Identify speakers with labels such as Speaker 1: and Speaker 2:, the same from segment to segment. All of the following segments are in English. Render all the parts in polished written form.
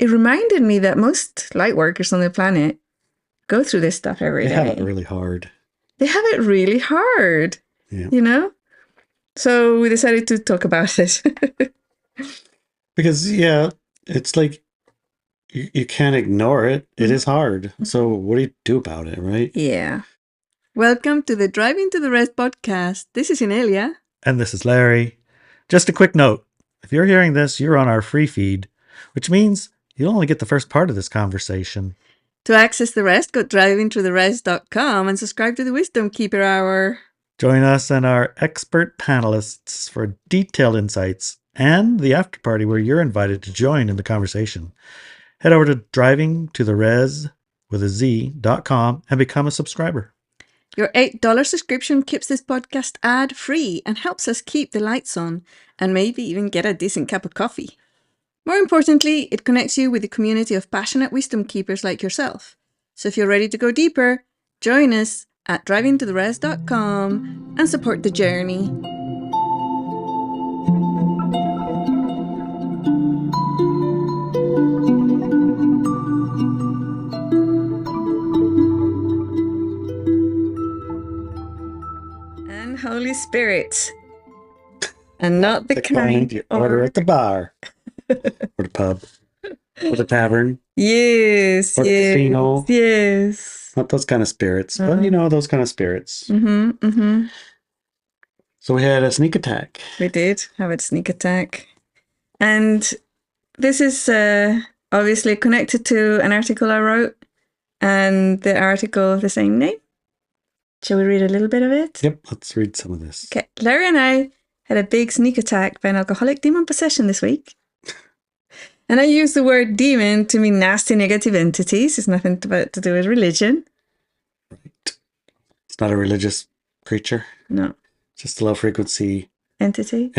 Speaker 1: it reminded me that most light workers on the planet go through this stuff every day.
Speaker 2: They have it really hard.
Speaker 1: They have it really hard, you know? So we decided to talk about it.
Speaker 2: Because, it's like you can't ignore it. It is hard. So what do you do about it, right?
Speaker 1: Yeah. Welcome to the Driving to the Rest podcast. This is Inelia.
Speaker 2: And this is Larry. Just a quick note. If you're hearing this, you're on our free feed, which means you'll only get the first part of this conversation.
Speaker 1: To access the rest, go drivingtotherest.com and subscribe to the Wisdom Keeper Hour.
Speaker 2: Join us and our expert panelists for detailed insights and the after party where you're invited to join in the conversation. Head over to drivingtotheres.com and become a subscriber.
Speaker 1: Your $8 subscription keeps this podcast ad-free and helps us keep the lights on and maybe even get a decent cup of coffee. More importantly, it connects you with a community of passionate wisdom keepers like yourself. So if you're ready to go deeper, join us at drivingtotheres.com and support the journey. Holy Spirit, and not the kind
Speaker 2: you order at the bar, or the pub, or the tavern.
Speaker 1: Yes,
Speaker 2: or the casino.
Speaker 1: Yes.
Speaker 2: Not those kind of spirits, but those kind of spirits. So we had a sneak attack.
Speaker 1: We did have a sneak attack, and this is obviously connected to an article I wrote, and the article of the same name. Shall we read a little bit of it?
Speaker 2: Yep, let's read some of this.
Speaker 1: Okay, Larry and I had a big sneak attack by an alcoholic demon possession this week. And I use the word demon to mean nasty negative entities. It's nothing to do with religion.
Speaker 2: Right. It's not a religious creature.
Speaker 1: No.
Speaker 2: Just a low frequency
Speaker 1: entity.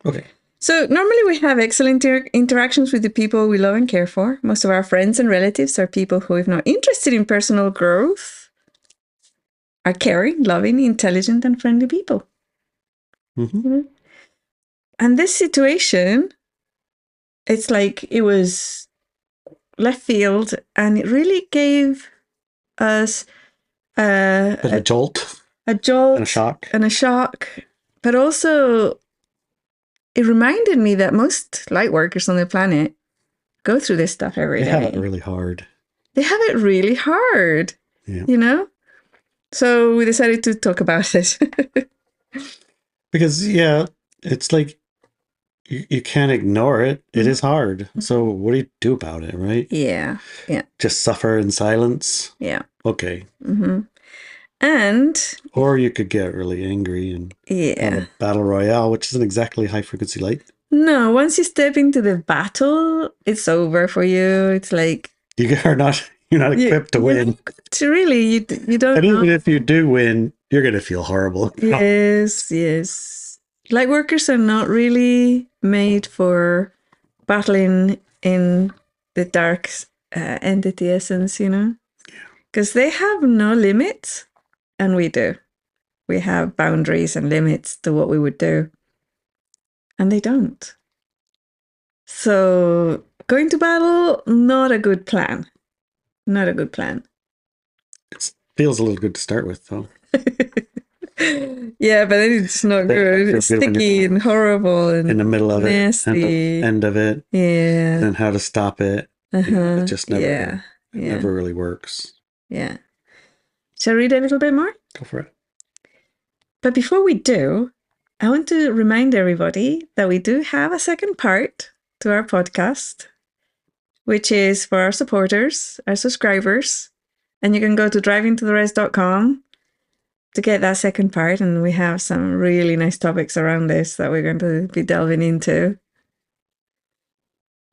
Speaker 2: Okay.
Speaker 1: So normally we have excellent interactions with the people we love and care for. Most of our friends and relatives are people who, if not interested in personal growth, are caring, loving, intelligent, and friendly people. And this situation, it's like it was left field, and it really gave us
Speaker 2: a jolt.
Speaker 1: A jolt.
Speaker 2: And
Speaker 1: a shock. But also, it reminded me that most light workers on the planet go through this stuff every day.
Speaker 2: They have it really hard.
Speaker 1: They have it really hard, you know? So we decided to talk about it.
Speaker 2: Because, it's like you can't ignore it. It is hard. So what do you do about it, right?
Speaker 1: Yeah.
Speaker 2: Just suffer in silence?
Speaker 1: Yeah.
Speaker 2: Okay.
Speaker 1: And...
Speaker 2: Or you could get really angry and have a battle royale, which isn't exactly high frequency light. No,
Speaker 1: once you step into the battle, it's over for you. It's like...
Speaker 2: You're not equipped to win.
Speaker 1: Really, you don't
Speaker 2: And even if you do win, you're going to feel horrible.
Speaker 1: Yes. Light workers are not really made for battling in the dark entity essence, Because they have no limits. And we do. We have boundaries and limits to what we would do. And they don't. So going to battle, not a good plan. Not a good plan.
Speaker 2: It feels a little good to start with, though.
Speaker 1: Yeah, but then it's not good. It's sticky and horrible and
Speaker 2: in the middle of
Speaker 1: nasty.
Speaker 2: It, at the end of it.
Speaker 1: Yeah.
Speaker 2: And how to stop it. It just never really works.
Speaker 1: Yeah. Shall I read a little bit more?
Speaker 2: Go for it.
Speaker 1: But before we do, I want to remind everybody that we do have a second part to our podcast, which is for our supporters, our subscribers. And you can go to drivingtotheres.com to get that second part. And we have some really nice topics around this that we're going to be delving into.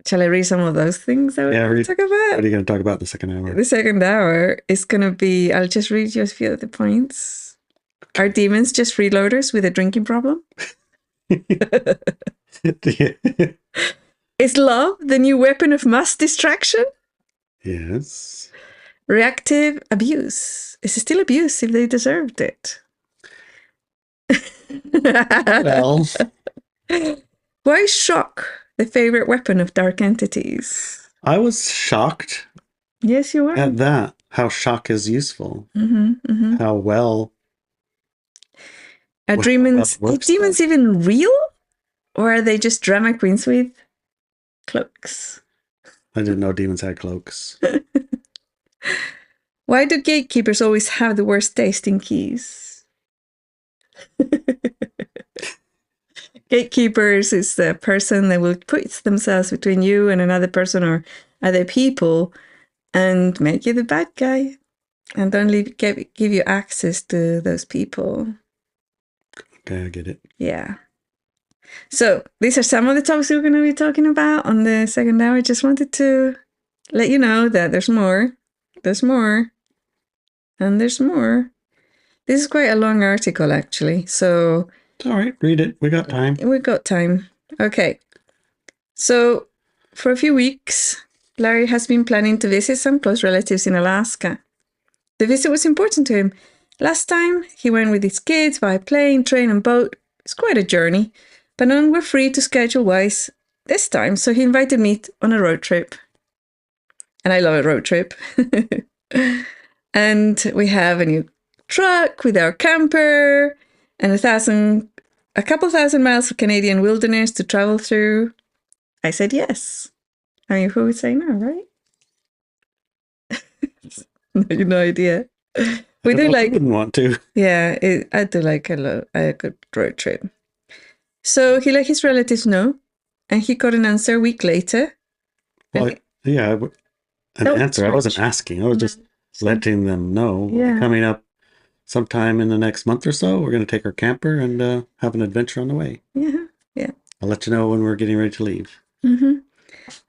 Speaker 1: Shall I read some of those things that we're going to talk about?
Speaker 2: What are you going to talk about in the second hour?
Speaker 1: The second hour is going to be, I'll just read you a few of the points. Okay. Are demons just freeloaders with a drinking problem? Is love the new weapon of mass distraction?
Speaker 2: Yes.
Speaker 1: Reactive abuse. Is it still abuse if they deserved it?
Speaker 2: Well.
Speaker 1: Why shock the favorite weapon of dark entities.
Speaker 2: I was shocked
Speaker 1: Yes, you are.
Speaker 2: at that. How shock is useful. How well.
Speaker 1: Are
Speaker 2: How well
Speaker 1: demons,
Speaker 2: it works.
Speaker 1: demons even real? Or are they just drama queens with cloaks?
Speaker 2: I didn't know demons had cloaks.
Speaker 1: Why do gatekeepers always have the worst tasting keys? Gatekeepers is the person that will put themselves between you and another person or other people and make you the bad guy and only give you access to those people.
Speaker 2: Okay, I get it.
Speaker 1: Yeah. So these are some of the topics we're going to be talking about on the second hour. Just wanted to let you know that there's more. There's more. And there's more. This is quite a long article, actually. So
Speaker 2: It's all right. Read it. We got time.
Speaker 1: we've got time. Okay. So for a few weeks, Larry has been planning to visit some close relatives in Alaska. The visit was important to him. Last time, he went with his kids by plane, train, and boat. It's quite a journey, but none were free to schedule-wise this time, so he invited me on a road trip. And I love a road trip. And we have a new truck with our camper and a couple thousand miles of Canadian wilderness to travel through. I said yes. I mean, who would say no, right? No idea. We do like.
Speaker 2: Wouldn't want to.
Speaker 1: Yeah, I do like a good road trip. So he let his relatives know, and he got an answer a week later.
Speaker 2: Well, yeah, an answer. I wasn't asking. I was just letting them know.
Speaker 1: Yeah.
Speaker 2: Coming up sometime in the next month or so, we're going to take our camper and have an adventure on the way.
Speaker 1: Yeah, yeah.
Speaker 2: I'll let you know when we're getting ready to leave.
Speaker 1: Mm-hmm.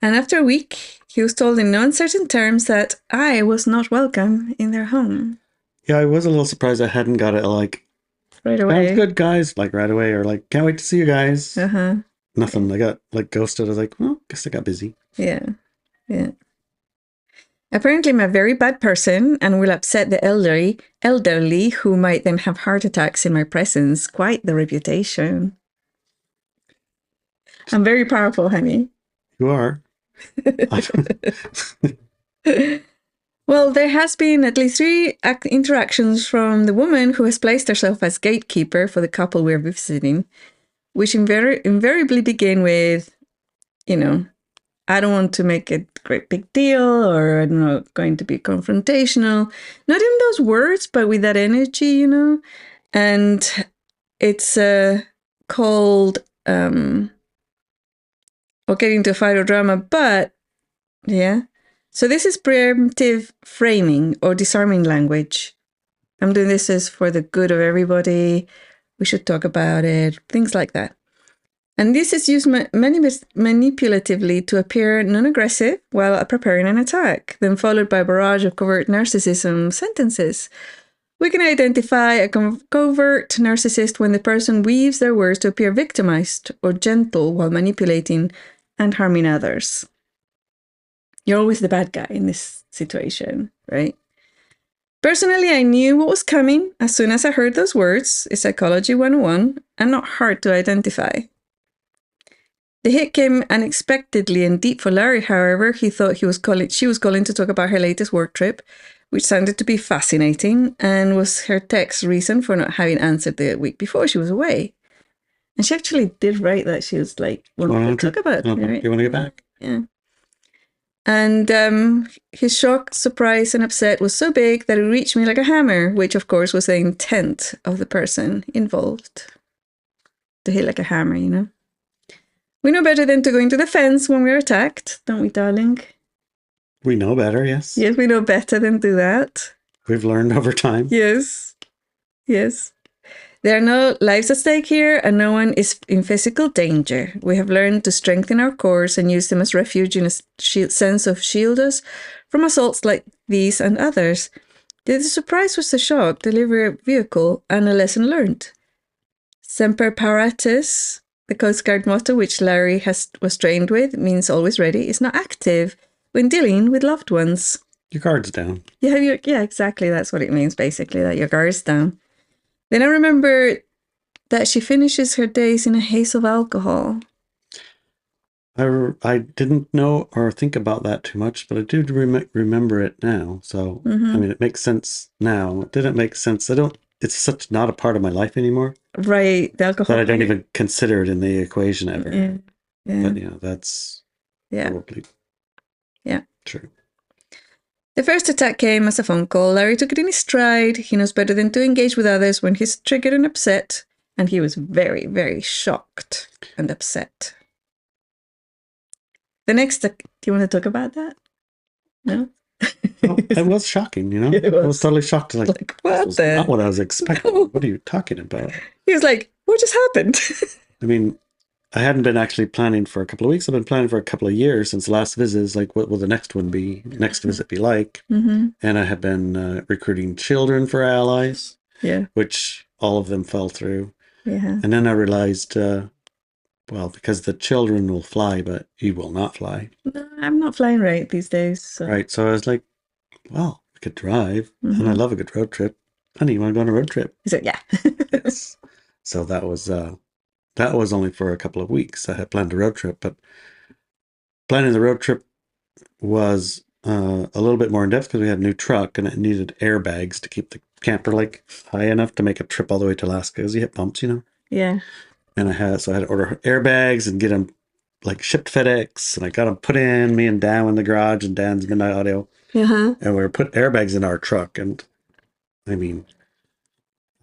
Speaker 1: And after a week, he was told in no uncertain terms that I was not welcome in their home.
Speaker 2: Yeah, I was a little surprised I hadn't got it like,
Speaker 1: right away.
Speaker 2: Sounds good, guys. Like right away, or like, can't wait to see you guys.
Speaker 1: Uh-huh.
Speaker 2: Nothing. I got like ghosted. I was like, well, guess I got busy.
Speaker 1: Yeah, yeah. Apparently, I'm a very bad person and will upset the elderly who might then have heart attacks in my presence. Quite the reputation. I'm very powerful, honey.
Speaker 2: You are.
Speaker 1: Well, there has been at least 3 interactions from the woman who has placed herself as gatekeeper for the couple we're visiting, which invariably begin with, I don't want to make a great big deal, or I'm not going to be confrontational. Not in those words, but with that energy, And it's called, or getting into a fight or drama, but, yeah. So this is preemptive framing or disarming language. I'm doing this as for the good of everybody. We should talk about it, things like that. And this is used manipulatively to appear non-aggressive while preparing an attack, then followed by a barrage of covert narcissism sentences. We can identify a covert narcissist when the person weaves their words to appear victimized or gentle while manipulating and harming others. You're always the bad guy in this situation, right? Personally, I knew what was coming as soon as I heard those words. It's Psychology 101 and not hard to identify. The hit came unexpectedly and deep for Larry, however. He thought she was calling to talk about her latest work trip, which sounded to be fascinating and was her text reason for not having answered the week before she was away. And she actually did write that she was like, wanting to talk about it. Right?
Speaker 2: You want to get back?
Speaker 1: Yeah. And his shock, surprise, and upset was so big that it reached me like a hammer, which, of course, was the intent of the person involved. To hit like a hammer, We know better than to go into the fence when we're attacked, don't we, darling?
Speaker 2: We know better, yes.
Speaker 1: Yes, we know better than do that.
Speaker 2: We've learned over time.
Speaker 1: Yes. Yes. There are no lives at stake here, and no one is in physical danger. We have learned to strengthen our cores and use them as refuge in a sense of shield us from assaults like these and others. The surprise was the shock, delivery vehicle, and a lesson learned. Semper Paratus, the Coast Guard motto, which Larry was trained with, means always ready, is not active when dealing with loved ones.
Speaker 2: Your guard's down.
Speaker 1: Yeah, exactly. That's what it means, basically, that your guard's down. Then I remember that she finishes her days in a haze of alcohol.
Speaker 2: I didn't know or think about that too much, but I do remember it now. So, I
Speaker 1: Mm-hmm.
Speaker 2: mean, it makes sense now. It didn't make sense. It's such not a part of my life anymore
Speaker 1: Right, the alcohol
Speaker 2: that I don't
Speaker 1: part.
Speaker 2: even consider it in the equation ever.
Speaker 1: Yeah, yeah,
Speaker 2: But, that's
Speaker 1: yeah,
Speaker 2: probably
Speaker 1: yeah.
Speaker 2: true.
Speaker 1: The first attack came as a phone call. Larry took it in his stride. He knows better than to engage with others when he's triggered and upset, and he was very, very shocked and upset. The next, do you want to talk about that? No?
Speaker 2: Well, it was shocking,
Speaker 1: It
Speaker 2: I was
Speaker 1: was
Speaker 2: totally shocked. Like,
Speaker 1: like,
Speaker 2: this
Speaker 1: what
Speaker 2: was not
Speaker 1: the?
Speaker 2: what I was expecting.
Speaker 1: No.
Speaker 2: What are you talking about?
Speaker 1: He was like, what just happened?
Speaker 2: I mean, I hadn't been actually planning for a couple of weeks. I've been planning for a couple of years since the last visit. Is like, what will the next visit be like?
Speaker 1: Mm-hmm.
Speaker 2: And I had been recruiting children for allies,
Speaker 1: Yeah,
Speaker 2: which all of them fell through.
Speaker 1: yeah.
Speaker 2: And then I realized, well, because the children will fly, but you will not fly,
Speaker 1: No, I'm not flying right these days. So,
Speaker 2: right? So I was like, well, I could drive, and I
Speaker 1: mm-hmm.
Speaker 2: love a good road trip. Honey, you want to go on a road trip?
Speaker 1: He said, yeah.
Speaker 2: Yes. So that was only for a couple of weeks. I had planned a road trip, but planning the road trip was a little bit more in depth because we had a new truck and it needed airbags to keep the camper like high enough to make a trip all the way to Alaska because you hit bumps.
Speaker 1: Yeah.
Speaker 2: And I had to order airbags and get them like shipped FedEx, and I got them put in. Me and Dan in the garage and Dan's Midnight Audio,
Speaker 1: Uh-huh.
Speaker 2: and we were put airbags in our truck. And I mean,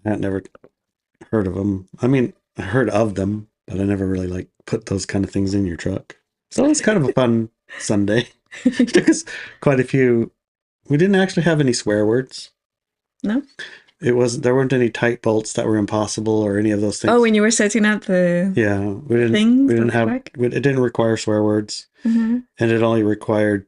Speaker 2: I had never heard of them. I mean, I heard of them, but I never really like put those kind of things in your truck. So it was kind of a fun Sunday. It took us quite a few. We didn't actually have any swear words.
Speaker 1: No?
Speaker 2: There weren't any tight bolts that were impossible or any of those
Speaker 1: Oh,
Speaker 2: things.
Speaker 1: when you were setting up the
Speaker 2: Yeah, we
Speaker 1: things, the
Speaker 2: didn't have,
Speaker 1: track?
Speaker 2: it didn't require swear words,
Speaker 1: Mm-hmm.
Speaker 2: and it only required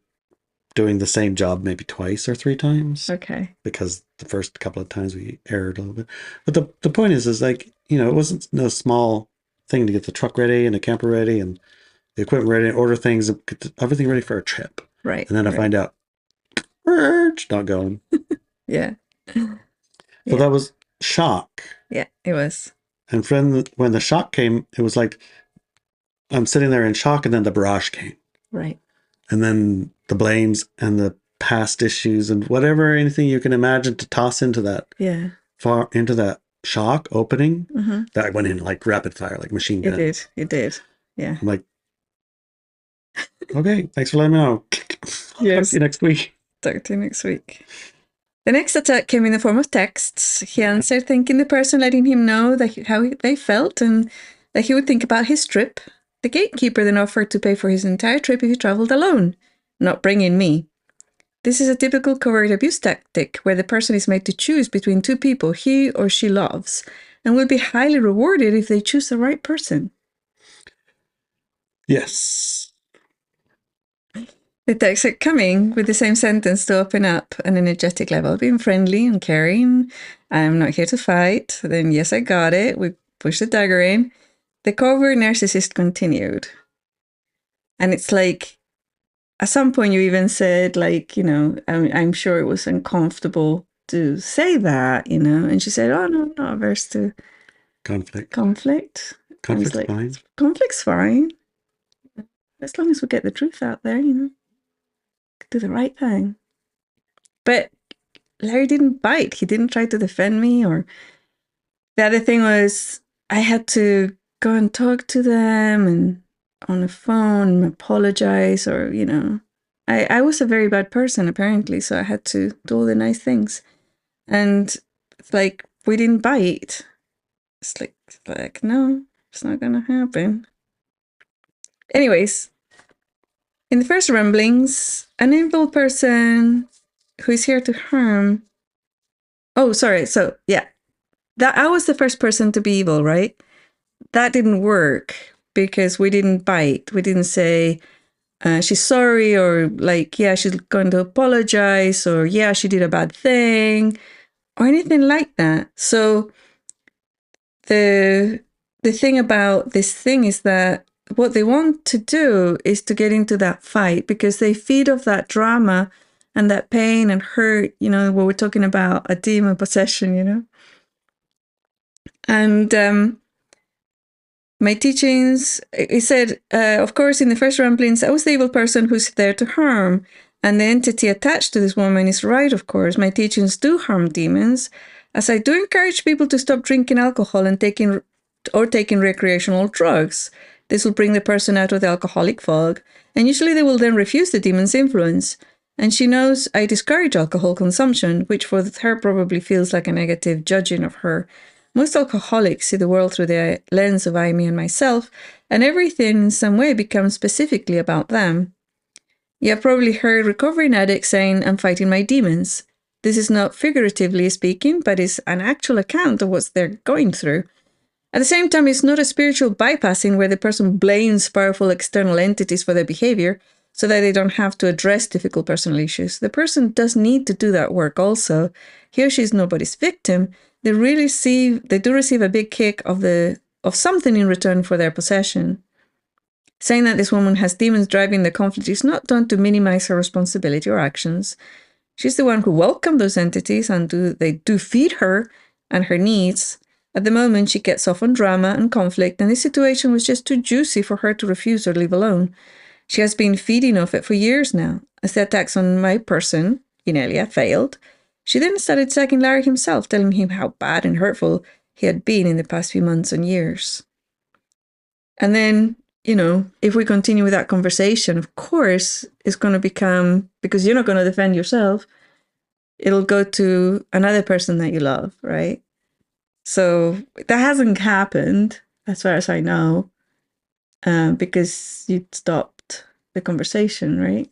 Speaker 2: doing the same job maybe twice or three times
Speaker 1: Okay.
Speaker 2: because the first couple of times we erred a little bit. But the point is like, it wasn't no small thing to get the truck ready and the camper ready and the equipment ready and order things, get everything ready for a trip.
Speaker 1: Right.
Speaker 2: And then I
Speaker 1: Right.
Speaker 2: find out, it's not going.
Speaker 1: Yeah.
Speaker 2: So
Speaker 1: Yeah.
Speaker 2: that was shock.
Speaker 1: Yeah. It was.
Speaker 2: And when the shock came, it was like I'm sitting there in shock, and then the barrage came.
Speaker 1: Right.
Speaker 2: And then the blames and the past issues and whatever, anything you can imagine to toss into that
Speaker 1: Yeah.
Speaker 2: shock opening,
Speaker 1: Mm-hmm.
Speaker 2: that went in like rapid fire, like machine
Speaker 1: It
Speaker 2: gun.
Speaker 1: did. It did. Yeah.
Speaker 2: I'm like, okay, thanks for letting me know. I'll talk to
Speaker 1: Yes.
Speaker 2: you next week.
Speaker 1: Talk to you next week. The next attack came in the form of texts. He answered thanking the person, letting him know how they felt and that he would think about his trip. The gatekeeper then offered to pay for his entire trip if he traveled alone, not bringing me. This is a typical covert abuse tactic where the person is made to choose between two people he or she loves and will be highly rewarded if they choose the right person.
Speaker 2: Yes.
Speaker 1: The texts are coming with the same sentence to open up an energetic level, being friendly and caring. I'm not here to fight. Then, yes, I got it. We push the dagger in. The covert narcissist continued. And it's like, at some point, you even said, like, I'm sure it was uncomfortable to say that, And she said, oh, no, I'm not averse to
Speaker 2: Conflict.
Speaker 1: conflict. I was
Speaker 2: Conflict's
Speaker 1: like,
Speaker 2: fine.
Speaker 1: conflict's fine. As long as we get the truth out there, do the right thing. But Larry didn't bite. He didn't try to defend me. Or the other thing was, I had to go and talk to them and on the phone and apologize. Or I was a very bad person apparently, so I had to do all the nice things. And it's like we didn't bite. It's like no, it's not gonna happen. Anyways, in the first rumblings, an evil person who is here to harm. Oh, sorry. So yeah, that I was the first person to be evil, right? That didn't work because we didn't bite. We didn't say she's sorry or like, yeah, she's going to apologize or yeah, she did a bad thing or anything like that. So the thing about this thing is that what they want to do is to get into that fight because they feed off that drama and that pain and hurt, what we're talking about, a demon possession, And My teachings, he said, of course, in the first ramblings, I was the evil person who's there to harm. And the entity attached to this woman is right, of course. My teachings do harm demons, as I do encourage people to stop drinking alcohol and taking recreational drugs. This will bring the person out of the alcoholic fog, and usually they will then refuse the demon's influence. And she knows I discourage alcohol consumption, which for her probably feels like a negative judging of her. Most alcoholics see the world through the lens of I, me, and myself, and everything in some way becomes specifically about them. You have probably heard recovering addicts saying, I'm fighting my demons. This is not figuratively speaking, but is an actual account of what they're going through. At the same time, it's not a spiritual bypassing where the person blames powerful external entities for their behavior so that they don't have to address difficult personal issues. The person does need to do that work also. He or she is nobody's victim. They do receive a big kick of something in return for their possession. Saying that this woman has demons driving the conflict is not done to minimize her responsibility or actions. She's the one who welcomed those entities, and they do feed her and her needs. At the moment, she gets off on drama and conflict, and this situation was just too juicy for her to refuse or leave alone. She has been feeding off it for years now. As the attacks on my person, Inelia, failed, she then started attacking Larry himself, telling him how bad and hurtful he had been in the past few months and years. And then, if we continue with that conversation, of course, it's going to become, because you're not going to defend yourself, it'll go to another person that you love, right? So that hasn't happened, as far as I know, because you stopped the conversation, right?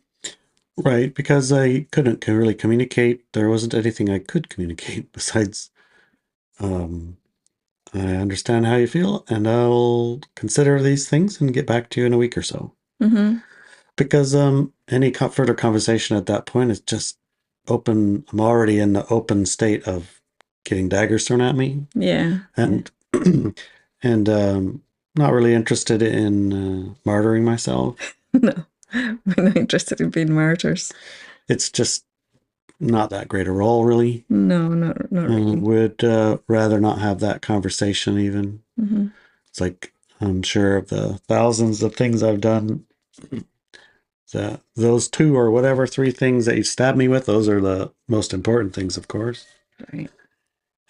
Speaker 2: Right, because I couldn't really communicate. There wasn't anything I could communicate besides, I understand how you feel, and I'll consider these things and get back to you in a week or so.
Speaker 1: Mm-hmm.
Speaker 2: Because any further conversation at that point is just open. I'm already in the open state of getting daggers thrown at me.
Speaker 1: Yeah.
Speaker 2: And and not really interested in martyring myself.
Speaker 1: No, we're not interested in being martyrs.
Speaker 2: It's just not that great a role, really.
Speaker 1: No, not really.
Speaker 2: Would rather not have that conversation even.
Speaker 1: Mm-hmm.
Speaker 2: It's like, I'm sure of the thousands of things I've done, those 2 or whatever 3 things that you stabbed me with, those are the most important things, of course.
Speaker 1: Right.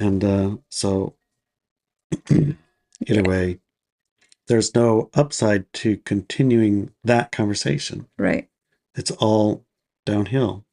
Speaker 2: And so anyway, there's no upside to continuing that conversation.
Speaker 1: Right.
Speaker 2: It's all downhill.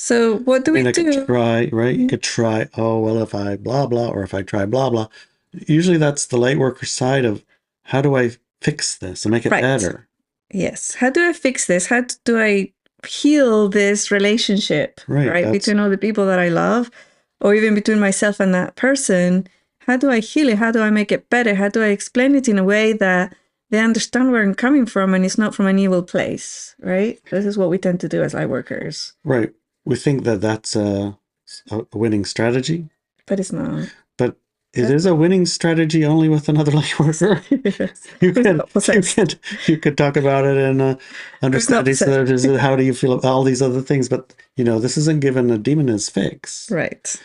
Speaker 1: So what do we do?
Speaker 2: I could try, right? You could try, oh, well, if I blah, blah, or if I try blah, blah. Usually that's the light worker side of, how do I fix this and make it better?
Speaker 1: Yes. How do I fix this? How do I heal this relationship, right? Between all the people that I love, or even between myself and that person? How do I heal it? How do I make it better? How do I explain it in a way that they understand where I'm coming from and it's not from an evil place, right? This is what we tend to do as light workers.
Speaker 2: Right. We think that that's a winning strategy.
Speaker 1: But it's not.
Speaker 2: But it is a winning strategy only with another light worker. Yes. You could talk about it and understand how do you feel about all these other things. But, this isn't given a demon as fix.
Speaker 1: Right.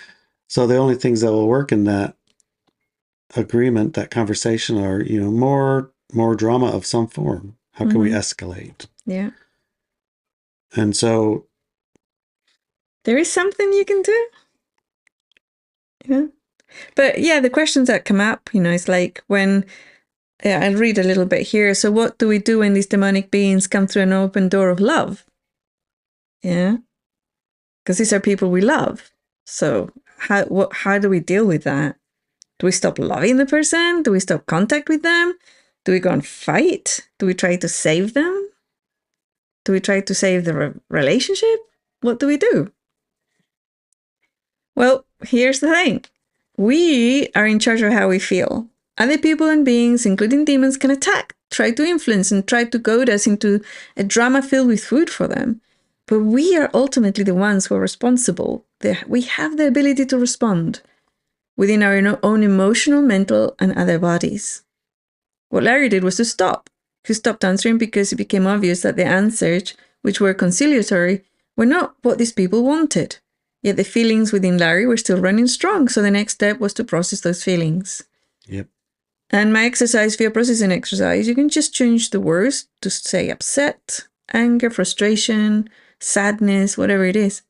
Speaker 2: So the only things that will work in that agreement, that conversation, are, more drama of some form. How can we escalate?
Speaker 1: Yeah.
Speaker 2: And so
Speaker 1: there is something you can do. Yeah. But yeah, the questions that come up, it's like when, I'll read a little bit here. So what do we do when these demonic beings come through an open door of love? Yeah. Because these are people we love. So how do we deal with that? Do we stop loving the person? Do we stop contact with them? Do we go and fight? Do we try to save them? Do we try to save the relationship? What do we do? Well, here's the thing. We are in charge of how we feel. Other people and beings, including demons, can attack, try to influence, and try to goad us into a drama filled with food for them. But we are ultimately the ones who are responsible. We have the ability to respond within our own emotional, mental, and other bodies. What Larry did was to stop. He stopped answering because it became obvious that the answers, which were conciliatory, were not what these people wanted. Yet the feelings within Larry were still running strong, so the next step was to process those feelings.
Speaker 2: Yep.
Speaker 1: And my exercise via processing exercise, you can just change the words to say upset, anger, frustration, sadness, whatever it is.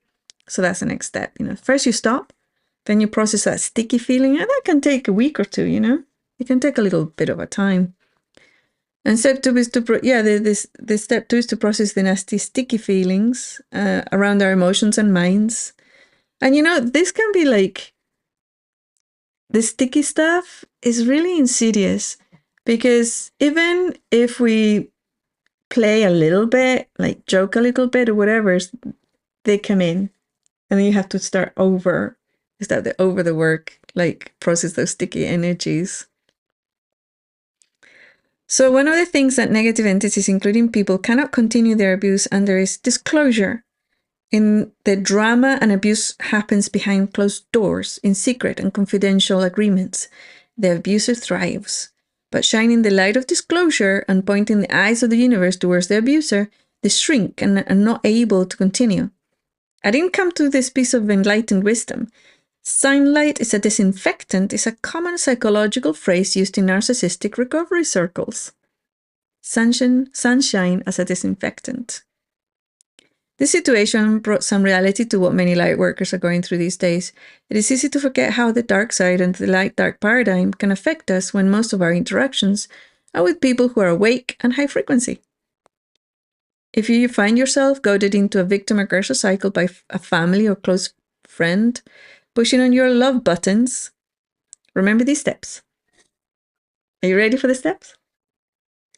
Speaker 1: So that's the next step. First you stop, then you process that sticky feeling, and that can take a week or two. It can take a little bit of a time. And step two is the step two is to process the nasty, sticky feelings around our emotions and minds. And this can be like, the sticky stuff is really insidious, because even if we play a little bit, like joke a little bit or whatever, they come in, and then you have to start over the work, like process those sticky energies. So one of the things that negative entities, including people, cannot continue their abuse under is disclosure. In the drama and abuse happens behind closed doors, in secret and confidential agreements. The abuser thrives. But shining the light of disclosure and pointing the eyes of the universe towards the abuser, they shrink and are not able to continue. I didn't come to this piece of enlightened wisdom. Sunlight is a disinfectant is a common psychological phrase used in narcissistic recovery circles. Sunshine as a disinfectant. This situation brought some reality to what many light workers are going through these days. It is easy to forget how the dark side and the light-dark paradigm can affect us when most of our interactions are with people who are awake and high frequency. If you find yourself goaded into a victim-aggressor cycle by a family or close friend, pushing on your love buttons, remember these steps. Are you ready for the steps?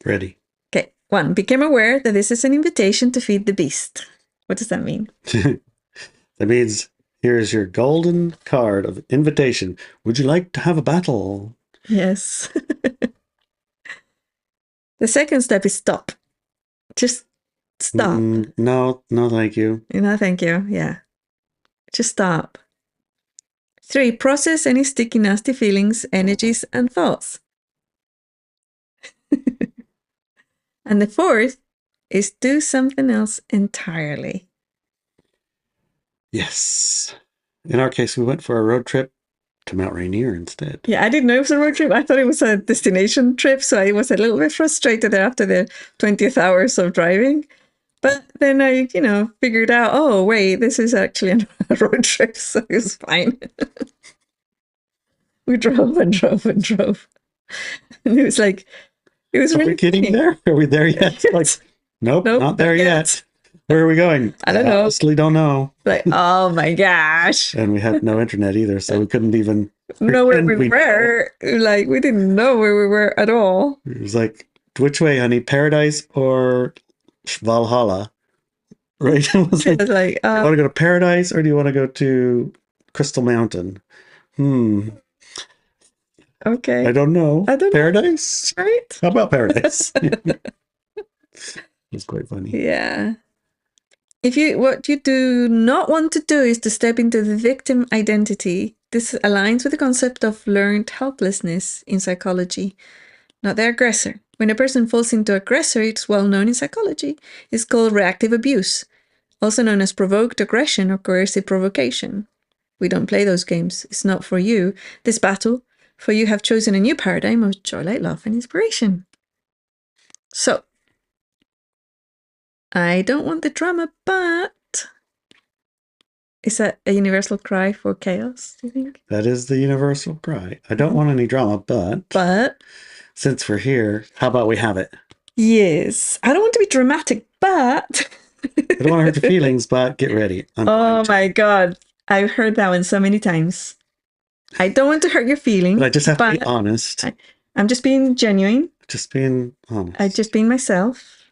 Speaker 2: Ready.
Speaker 1: Okay. 1. Become aware that this is an invitation to feed the beast. What does that mean?
Speaker 2: That means here's your golden card of invitation. Would you like to have a battle?
Speaker 1: Yes. The second step is stop. Just stop.
Speaker 2: No, thank you.
Speaker 1: Thank you. Yeah. Just stop. 3. Process any sticky, nasty feelings, energies, and thoughts. And the 4th is do something else entirely.
Speaker 2: Yes. In our case, we went for a road trip to Mount Rainier instead.
Speaker 1: Yeah, I didn't know it was a road trip. I thought it was a destination trip, so I was a little bit frustrated after the 20th hours of driving. But then I, figured out, oh, wait, this is actually a road trip, so it was fine. We drove and drove and drove. And it was
Speaker 2: Are
Speaker 1: really
Speaker 2: we getting
Speaker 1: funny.
Speaker 2: there? Are we there yet? Like, nope, not there yet. Where are we going?
Speaker 1: I don't know.
Speaker 2: Honestly, don't know.
Speaker 1: Like, oh my gosh.
Speaker 2: And we had no internet either, so we couldn't even
Speaker 1: know where
Speaker 2: pretend
Speaker 1: we were. Like, we didn't know where we were at all.
Speaker 2: It was like, which way, honey? Paradise or Valhalla? Right? It was like,
Speaker 1: It's like,
Speaker 2: do you want to go to Paradise or do you want to go to Crystal Mountain?
Speaker 1: Okay.
Speaker 2: I don't know. Paradise?
Speaker 1: Right?
Speaker 2: How about Paradise? It's quite funny.
Speaker 1: Yeah. What you do not want to do is to step into the victim identity. This aligns with the concept of learned helplessness in psychology, not the aggressor. When a person falls into aggressor, it's well known in psychology. It's called reactive abuse, also known as provoked aggression or coercive provocation. We don't play those games. It's not for you. This battle, for you have chosen a new paradigm of joy, light, love, and inspiration. So, I don't want the drama, but is that a universal cry for chaos, do you think?
Speaker 2: That is the universal cry. I don't want any drama, but since we're here, how about we have it?
Speaker 1: Yes. I don't want to be dramatic, but
Speaker 2: I don't want to hurt your feelings, but get ready.
Speaker 1: Oh my God. I've heard that one so many times. I don't want to hurt your feelings.
Speaker 2: But I just have to be honest.
Speaker 1: I'm just being genuine.
Speaker 2: Just being honest.
Speaker 1: I'm just being myself.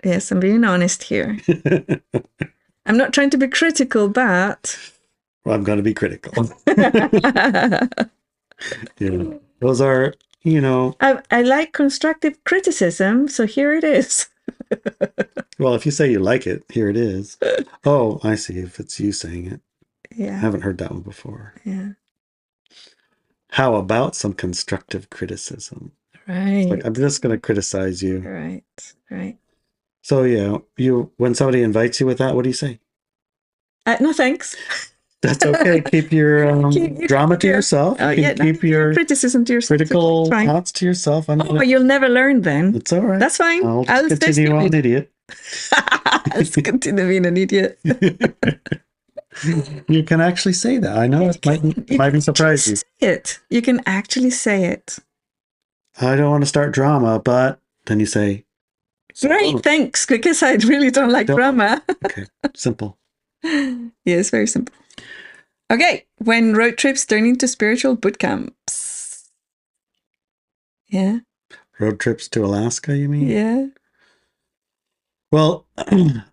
Speaker 1: Yes, I'm being honest here. I'm not trying to be critical, but...
Speaker 2: Well, I'm going to be critical. Those are,
Speaker 1: I like constructive criticism, so here it is.
Speaker 2: Well, if you say you like it, here it is. Oh, I see. If it's you saying it.
Speaker 1: Yeah.
Speaker 2: I haven't heard that one before.
Speaker 1: Yeah.
Speaker 2: How about some constructive criticism?
Speaker 1: Right.
Speaker 2: Like, I'm just going to criticize you.
Speaker 1: Right.
Speaker 2: So, yeah, when somebody invites you with that, what do you say?
Speaker 1: No, thanks.
Speaker 2: That's okay. Keep your drama to yourself.
Speaker 1: Oh,
Speaker 2: You
Speaker 1: yeah,
Speaker 2: can keep your
Speaker 1: criticism to yourself.
Speaker 2: critical
Speaker 1: Fine.
Speaker 2: thoughts to yourself. I'm
Speaker 1: Oh,
Speaker 2: gonna,
Speaker 1: but you'll never learn then.
Speaker 2: it's all right.
Speaker 1: That's fine.
Speaker 2: I'll
Speaker 1: I'll
Speaker 2: just
Speaker 1: stay
Speaker 2: continue on,
Speaker 1: stupid.
Speaker 2: idiot.
Speaker 1: I'll continue being an idiot.
Speaker 2: You can actually say that. I know it might be surprising you.
Speaker 1: Say it. You can actually say it.
Speaker 2: I don't want to start drama, but then you say,
Speaker 1: Great, thanks, because I really don't like drama.
Speaker 2: Okay, simple.
Speaker 1: Yes, very simple. Okay, when road trips turn into spiritual boot camps. Yeah.
Speaker 2: Road trips to Alaska, you mean?
Speaker 1: Yeah.
Speaker 2: Well,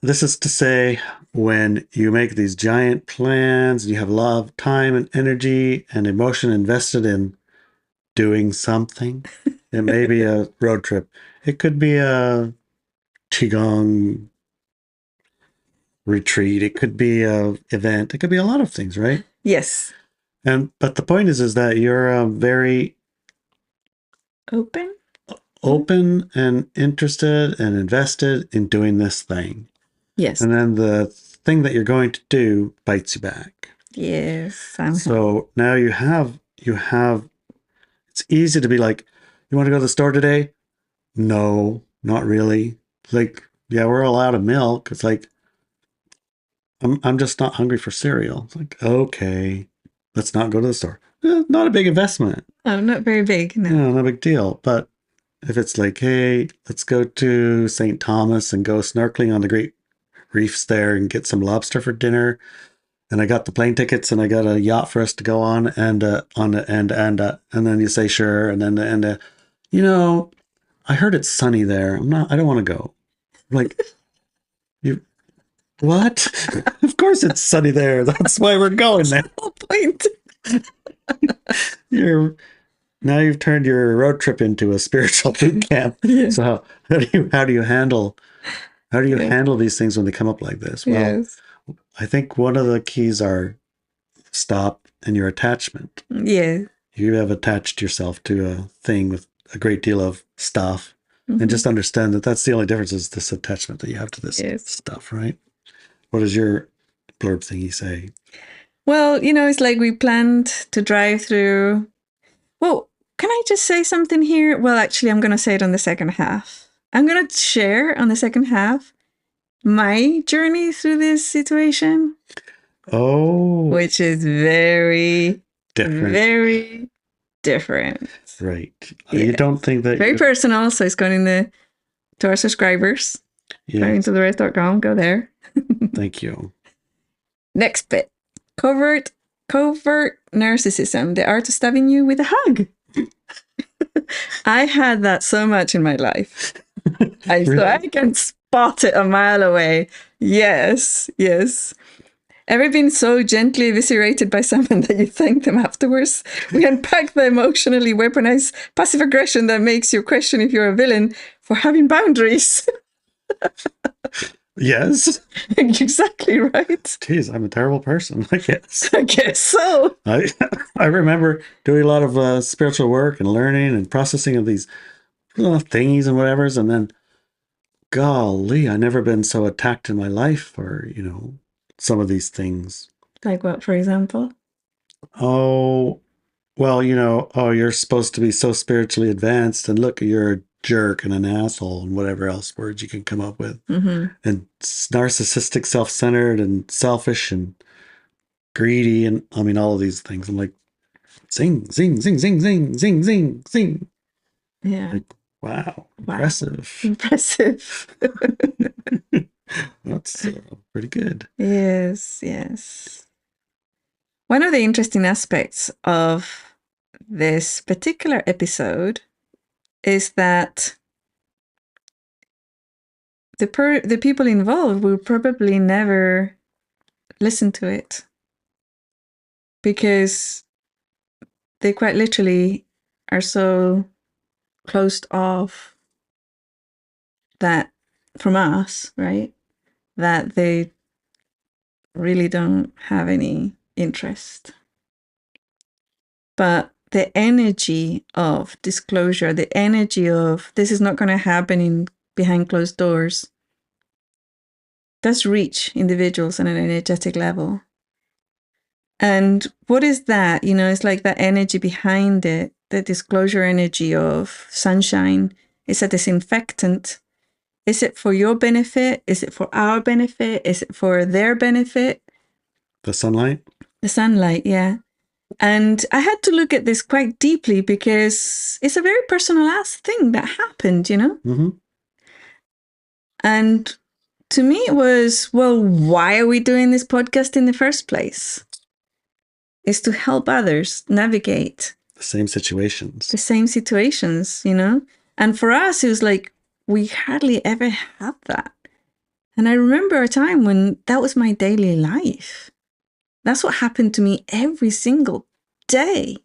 Speaker 2: this is to say when you make these giant plans, you have a lot of time and energy and emotion invested in doing something. It may be a road trip. It could be a qigong retreat. It could be a event. It could be a lot of things, right?
Speaker 1: Yes.
Speaker 2: But the point is that you're very
Speaker 1: open
Speaker 2: and interested and invested in doing this thing.
Speaker 1: Yes.
Speaker 2: And then the thing that you're going to do bites you back.
Speaker 1: Yes.
Speaker 2: So now you have it's easy to be like, you want to go to the store today? No, not really. Like, yeah, we're all out of milk. It's like, I'm just not hungry for cereal. It's like, okay, let's not go to the store. Not a big investment.
Speaker 1: Oh, not very big. No.
Speaker 2: No, not a big deal. But if it's like, hey, let's go to St. Thomas and go snorkeling on the Great Reefs there and get some lobster for dinner. And I got the plane tickets and I got a yacht for us to go on and then you say sure you know, I heard it's sunny there. I don't want to go. I'm like, you what? Of course it's sunny there. That's why we're going there.
Speaker 1: Point.
Speaker 2: Now you've turned your road trip into a spiritual boot camp.
Speaker 1: Yeah.
Speaker 2: So how do you handle these things when they come up like this? Well,
Speaker 1: yes.
Speaker 2: I think one of the keys are stop and your attachment.
Speaker 1: Yeah.
Speaker 2: You have attached yourself to a thing with a great deal of stuff. And just understand that that's the only difference is this attachment that you have to this stuff, right? What does your blurb thingy say?
Speaker 1: Well, it's like we planned to drive through. Well, can I just say something here? Well, actually, I'm going to say it on the second half. I'm going to share on the second half my journey through this situation.
Speaker 2: Oh.
Speaker 1: Which is very different.
Speaker 2: Right. Yeah. You don't think that...
Speaker 1: Very personal, so it's going to our subscribers. Going to therest.com, go there.
Speaker 2: Thank you.
Speaker 1: Next bit. Covert narcissism, the art of stabbing you with a hug. I had that so much in my life. Really? So I can spot it a mile away. Yes. Ever been so gently eviscerated by someone that you thank them afterwards? We unpack the emotionally weaponized passive aggression that makes you question if you're a villain for having boundaries.
Speaker 2: Yes.
Speaker 1: Exactly right.
Speaker 2: Jeez, I'm a terrible person, I guess.
Speaker 1: I guess so.
Speaker 2: I remember doing a lot of spiritual work and learning and processing of these thingies and whatevers, and then, golly, I never been so attacked in my life for, some of these things.
Speaker 1: Like what, for example?
Speaker 2: Oh, well, you're supposed to be so spiritually advanced, and look, you're a jerk and an asshole and whatever else words you can come up with. And narcissistic, self-centered and selfish and greedy and all of these things. I'm like, zing, zing, zing, zing, zing, zing, zing, zing.
Speaker 1: Yeah.
Speaker 2: Like, wow. Impressive. That's pretty good.
Speaker 1: Yes. One of the interesting aspects of this particular episode is that the people involved will probably never listen to it because they quite literally are so closed off that from us, right? That they really don't have any interest. But the energy of disclosure, the energy of this is not going to happen behind closed doors, does reach individuals on an energetic level. And what is that? It's like that energy behind it, the disclosure energy of sunshine. It's a disinfectant. Is it for your benefit? Is it for our benefit? Is it for their benefit?
Speaker 2: The sunlight?
Speaker 1: The sunlight, yeah. And I had to look at this quite deeply because it's a very personal ass thing that happened,
Speaker 2: Mm-hmm.
Speaker 1: And to me, it was, well, why are we doing this podcast in the first place? Is to help others navigate
Speaker 2: The same situations.
Speaker 1: the same situations, And for us, it was like, we hardly ever had that. And I remember a time when that was my daily life. That's what happened to me every single day.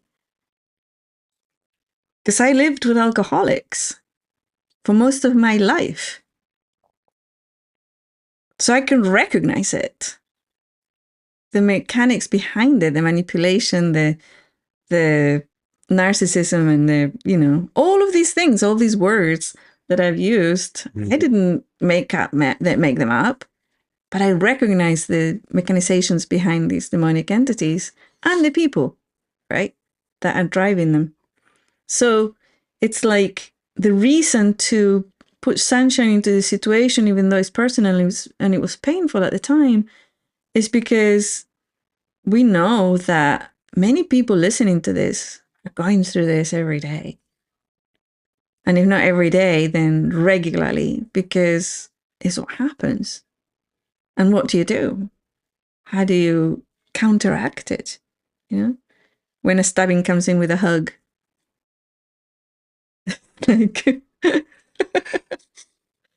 Speaker 1: Because I lived with alcoholics for most of my life. So I can recognize it. The mechanics behind it, the manipulation, the narcissism, and all of these things, all these words that I've used, I didn't make them up, but I recognize the mechanizations behind these demonic entities and the people, right, that are driving them. So it's like the reason to put sunshine into the situation, even though it's personal and it was painful at the time, is because we know that many people listening to this are going through this every day. And if not every day, then regularly, because it's what happens. And what do you do? How do you counteract it? When a stabbing comes in with a hug. Like,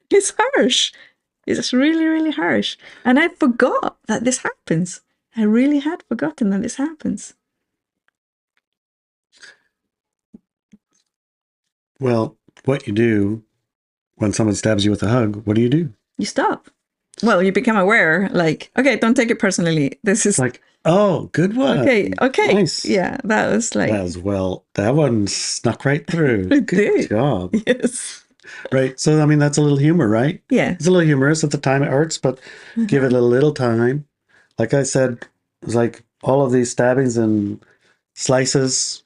Speaker 1: it's harsh. It's really, really harsh. And I forgot that this happens. I really had forgotten that this happens.
Speaker 2: Well, what you do when someone stabs you with a hug, what do?
Speaker 1: You stop. Well, you become aware, like, okay, don't take it personally. This is
Speaker 2: like, oh, good one.
Speaker 1: Okay.
Speaker 2: Nice.
Speaker 1: Yeah, that was like...
Speaker 2: that one snuck right through. Good job.
Speaker 1: Yes.
Speaker 2: Right. So, I mean, that's a little humor, right?
Speaker 1: Yeah.
Speaker 2: It's a little humorous at the time it hurts, but give it a little time. Like I said, it was like all of these stabbings and slices.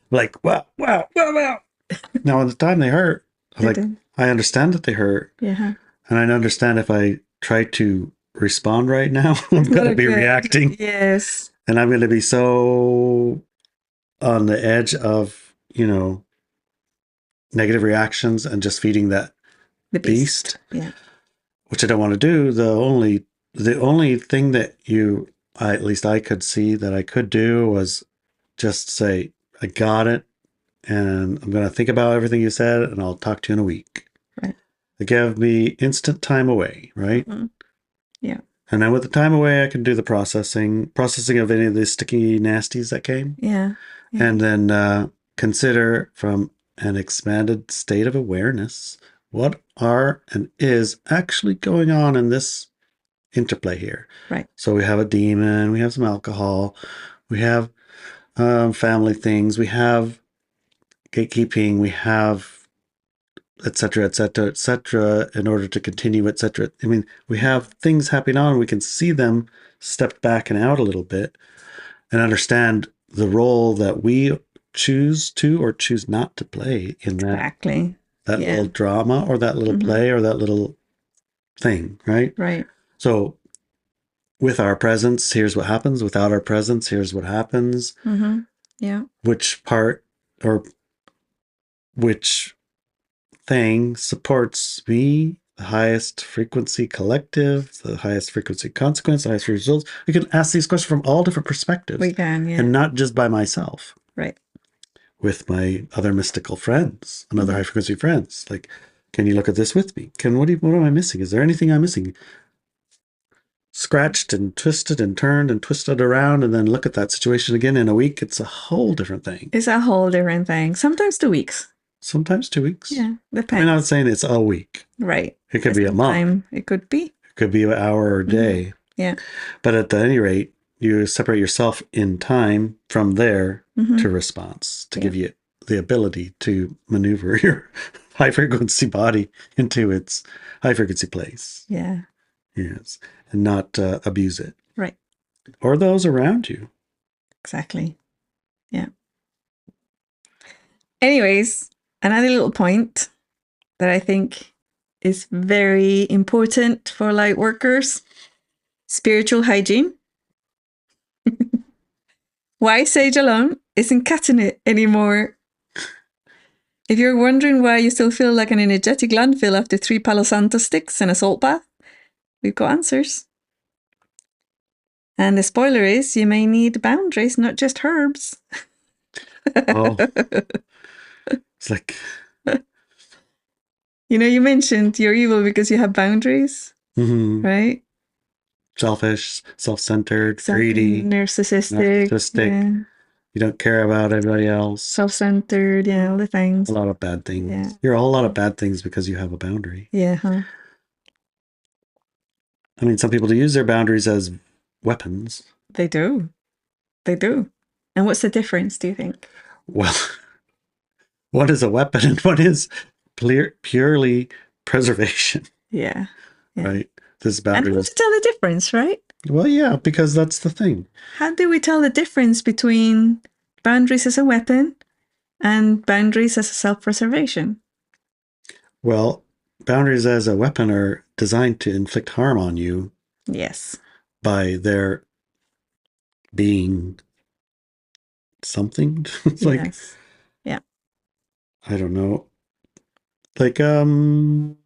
Speaker 2: Like, wow. Now, at the time they hurt, I understand that they hurt.
Speaker 1: Yeah.
Speaker 2: And I understand if I try to respond right now, I'm going to be reacting.
Speaker 1: Yes.
Speaker 2: And I'm going to be so on the edge of, negative reactions and just feeding that
Speaker 1: the beast. Yeah.
Speaker 2: Which I don't want to do. The only thing that at least I could see that I could do was just say, I got it. And I'm going to think about everything you said and I'll talk to you in a week.
Speaker 1: Right.
Speaker 2: It gave me instant time away, right?
Speaker 1: Mm-hmm. Yeah.
Speaker 2: And then with the time away, I can do the processing of any of the sticky nasties that came.
Speaker 1: Yeah.
Speaker 2: And then consider from an expanded state of awareness what are and is actually going on in this interplay here.
Speaker 1: Right.
Speaker 2: So we have a demon, we have some alcohol, we have family things, we have gatekeeping, we have etc., in order to continue, etc. I mean, we have things happening on, we can see them step back and out a little bit and understand the role that we choose to or choose not to play in that little drama or that little play or that little thing, right?
Speaker 1: Right.
Speaker 2: So with our presence, here's what happens. Without our presence, here's what happens.
Speaker 1: Mm-hmm. Yeah.
Speaker 2: Which part or which thing supports me, the highest frequency collective, the highest frequency consequence, the highest results. We can ask these questions from all different perspectives.
Speaker 1: We can, yeah.
Speaker 2: And not just by myself.
Speaker 1: Right.
Speaker 2: With my other mystical friends and other high frequency friends. Like, can you look at this with me? What am I missing? Is there anything I'm missing? Scratched and twisted and turned and twisted around and then look at that situation again in a week. It's a whole different thing.
Speaker 1: It's a whole different thing. Sometimes 2 weeks.
Speaker 2: Sometimes 2 weeks.
Speaker 1: Yeah, depends.
Speaker 2: I'm not saying it's a week.
Speaker 1: Right.
Speaker 2: It could be a month.
Speaker 1: It could be.
Speaker 2: It could be an hour or a day.
Speaker 1: Yeah.
Speaker 2: But at any rate, you separate yourself in time from there to response to give you the ability to maneuver your high frequency body into its high frequency place.
Speaker 1: Yeah.
Speaker 2: Yes. And not abuse it.
Speaker 1: Right.
Speaker 2: Or those around you.
Speaker 1: Exactly. Yeah. Anyways, another little point that I think is very important for light workers: spiritual hygiene. Why sage alone isn't cutting it anymore. If you're wondering why you still feel like an energetic landfill after 3 Palo Santo sticks and a salt bath, we've got answers. And the spoiler is you may need boundaries, not just herbs.
Speaker 2: Oh. It's like,
Speaker 1: You know, you mentioned you're evil because you have boundaries, right?
Speaker 2: selfish, self-centered,
Speaker 1: Exactly.
Speaker 2: greedy,
Speaker 1: Narcissistic.
Speaker 2: narcissistic. You don't care about everybody else.
Speaker 1: Self-centered, yeah, all the things.
Speaker 2: A lot of bad things.
Speaker 1: Yeah.
Speaker 2: You're a whole lot of bad things because you have a boundary.
Speaker 1: Yeah, huh?
Speaker 2: I mean, some people do use their boundaries as weapons.
Speaker 1: They do. They do. And what's the difference, do you think?
Speaker 2: Well, what is a weapon and what is purely preservation?
Speaker 1: Yeah.
Speaker 2: Right? This
Speaker 1: And
Speaker 2: boundary
Speaker 1: how
Speaker 2: was.
Speaker 1: to tell the difference, right?
Speaker 2: Well, yeah, because that's the thing.
Speaker 1: How do we tell the difference between boundaries as a weapon and boundaries as a self-preservation?
Speaker 2: Well, boundaries as a weapon are designed to inflict harm on you.
Speaker 1: Yes.
Speaker 2: By their being something. It's like,
Speaker 1: yes. Yeah.
Speaker 2: I don't know. Like, can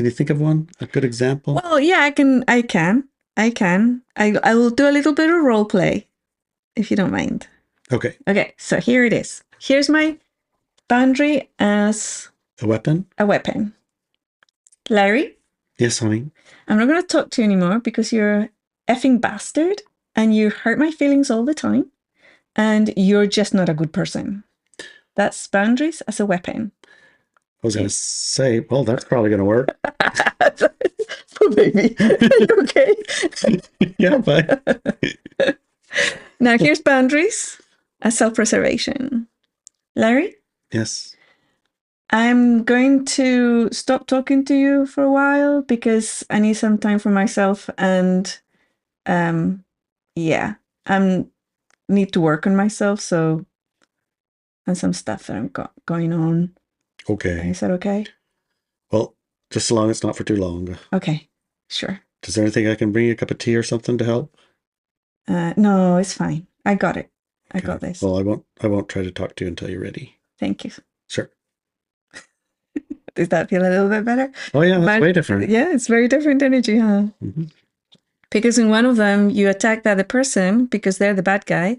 Speaker 2: you think of one? A good example?
Speaker 1: Well, yeah, I can. I will do a little bit of role play, if you don't mind.
Speaker 2: Okay.
Speaker 1: Okay, so here it is. Here's my boundary as
Speaker 2: A weapon?
Speaker 1: a weapon. Larry,
Speaker 2: Yes, honey.
Speaker 1: I'm not going to talk to you anymore because you're a effing bastard and you hurt my feelings all the time and you're just not a good person. That's boundaries as a weapon.
Speaker 2: I was going to say, well, that's probably going to work.
Speaker 1: Poor baby. Are you okay?
Speaker 2: Yeah, but
Speaker 1: Now, here's boundaries as self-preservation. Larry?
Speaker 2: yes.
Speaker 1: I'm going to stop talking to you for a while because I need some time for myself and yeah, I need to work on myself, so and some stuff that I've got going on.
Speaker 2: Okay.
Speaker 1: Is that okay?
Speaker 2: Well, just so long it's not for too long.
Speaker 1: Okay, sure.
Speaker 2: Is there anything I can bring you a cup of tea or something to help?
Speaker 1: No, it's fine. I got it. I
Speaker 2: Okay.
Speaker 1: got this.
Speaker 2: Well, I won't try to talk to you until you're ready.
Speaker 1: Thank you.
Speaker 2: Sure.
Speaker 1: Does that feel a little bit better?
Speaker 2: Oh yeah, that's way different.
Speaker 1: Yeah, it's very different energy, huh?
Speaker 2: Mm-hmm.
Speaker 1: Because in one of them, you attack the other person because they're the bad guy.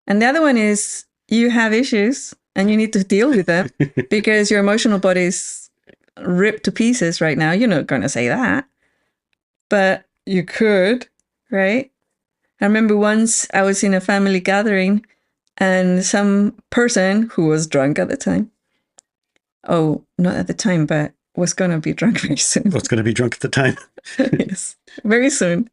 Speaker 1: And the other one is you have issues and you need to deal with them because your emotional body is ripped to pieces right now. You're not going to say that, but you could, right? I remember once I was in a family gathering and some person who was drunk at the time, oh, not at the time, but was going to be drunk very soon.
Speaker 2: Was going to be drunk at the time.
Speaker 1: Yes, very soon.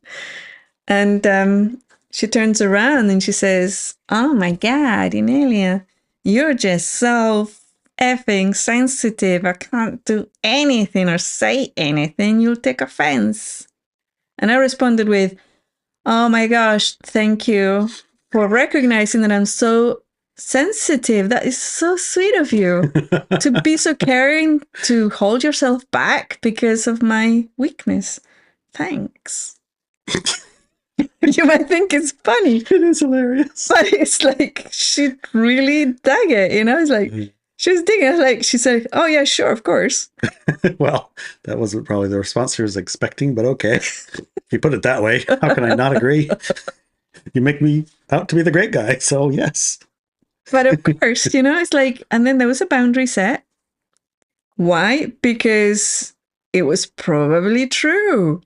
Speaker 1: And she turns around and she says, "Oh my God, Inelia, you're just so effing sensitive. I can't do anything or say anything. You'll take offense." And I responded with, "Oh my gosh, thank you for recognizing that I'm so sensitive. That is so sweet of you to be so caring, to hold yourself back because of my weakness. Thanks." You might think it's funny.
Speaker 2: It is hilarious.
Speaker 1: But it's like she really dug it, you know? It's like she was digging it. Like she said, "Oh yeah, sure, of course."
Speaker 2: Well, that wasn't probably the response she was expecting, but okay. If you put it that way, how can I not agree? You make me out to be the great guy, so yes.
Speaker 1: But of course, you know, it's like, and then there was a boundary set. Why? Because it was probably true.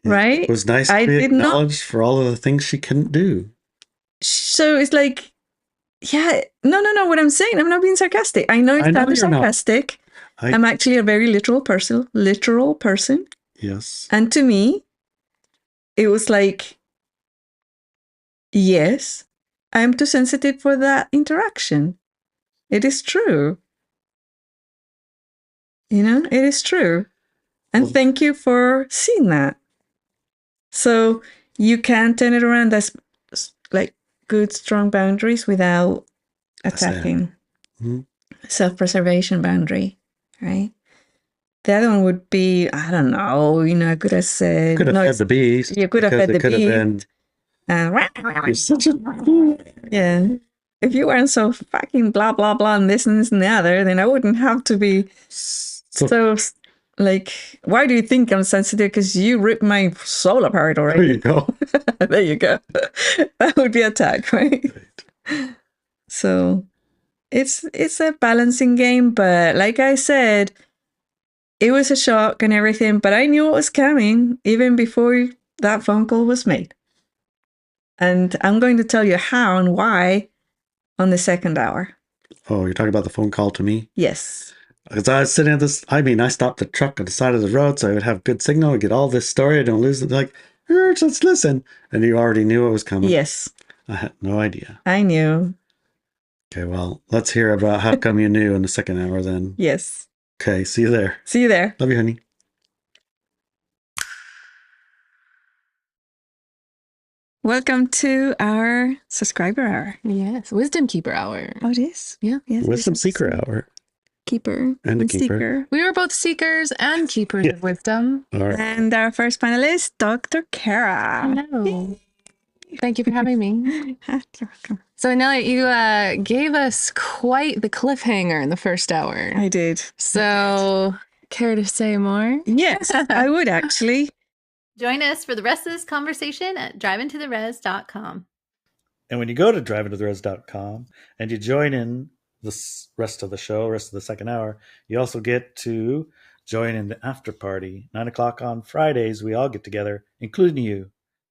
Speaker 1: Right?
Speaker 2: It was nice to be acknowledged for all of the things she couldn't do.
Speaker 1: So it's like, yeah, no. What I'm saying, I'm not being sarcastic. I know it's sarcastic. I'm actually a very literal person.
Speaker 2: Yes.
Speaker 1: And to me, it was like, yes, I am too sensitive for that interaction. It is true. You know, it is true. And thank you for seeing that. So you can turn it around as like good, strong boundaries without attacking.
Speaker 2: Mm-hmm.
Speaker 1: Self-preservation boundary, right? The other one would be, I don't know, I could have said...
Speaker 2: Could have fed the beast.
Speaker 1: You could have fed the beast.
Speaker 2: You're such a...
Speaker 1: Yeah. If you weren't so fucking blah, blah, blah, and this and the other, then I wouldn't have to be so like, why do you think I'm sensitive? Because you ripped my soul apart already.
Speaker 2: There you go.
Speaker 1: There you go. That would be attack, right? So it's a balancing game, but like I said, it was a shock and everything, but I knew it was coming even before that phone call was made. And I'm going to tell you how and why on the second hour.
Speaker 2: Oh, you're talking about the phone call to me?
Speaker 1: Yes.
Speaker 2: Because I was sitting at this, I stopped the truck on the side of the road so I would have good signal and get all this story. I don't lose it. Like, let's listen. And you already knew it was coming.
Speaker 1: Yes.
Speaker 2: I had no idea.
Speaker 1: I knew.
Speaker 2: Okay, well, let's hear about how come you knew in the second hour then.
Speaker 1: Yes.
Speaker 2: Okay, see you there.
Speaker 1: See you there.
Speaker 2: Love you, honey.
Speaker 1: Welcome to our subscriber hour.
Speaker 3: Yes, Wisdom Keeper hour.
Speaker 1: Oh, it is?
Speaker 3: Yeah.
Speaker 1: Yes,
Speaker 2: Wisdom Seeker hour.
Speaker 1: Keeper.
Speaker 2: And a keeper.
Speaker 1: Seeker.
Speaker 3: We were both seekers and keepers of wisdom.
Speaker 2: All right.
Speaker 1: And our first panelist, Dr. Kara.
Speaker 3: Hello. Thank you for having me.
Speaker 1: You're welcome.
Speaker 3: So, Nellie, you gave us quite the cliffhanger in the first hour.
Speaker 1: I did.
Speaker 3: So, care to say more?
Speaker 1: Yes, I would actually.
Speaker 4: Join us for the rest of this conversation at driveintotheres.com.
Speaker 2: And when you go to driveintotheres.com and you join in the rest of the show, rest of the second hour, you also get to join in the after party. 9 o'clock on Fridays, we all get together, including you.